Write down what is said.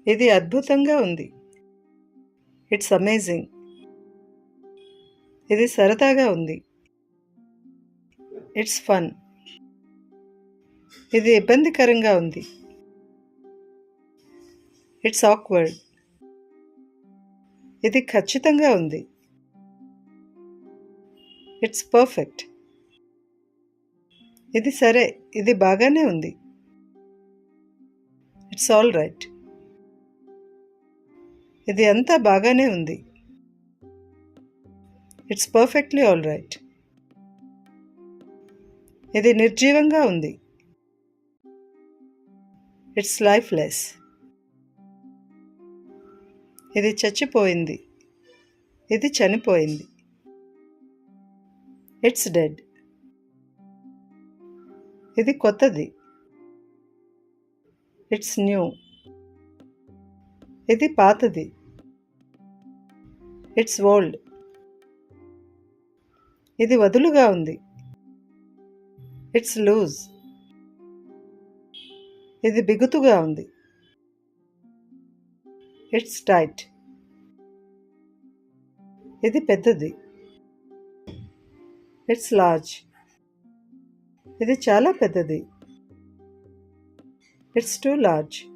ఇది అద్భుతంగా ఉంది. It's amazing. ఇది సరదాగా ఉంది. It's fun. ఇది ఇబ్బందికరంగా ఉంది. It's awkward. ఇది ఖచ్చితంగా ఉంది. It's perfect. ఇది సరే, ఇది బాగానే ఉంది. It's all right. ఇది అంతా బాగానే ఉంది. It's perfectly all right. ఇది నిర్జీవంగా ఉంది. It's lifeless. ఇది చచ్చిపోయింది. ఇది చనిపోయింది. It's dead. ఇది కొత్తది. It's new. ఇది పాతది. It's old. ఇది వదులుగా ఉంది. It's loose. ఇది బిగుతుగా ఉంది. It's tight. ఇది పెద్దది. It's large. ఇది చాలా పెద్దది. It's two large.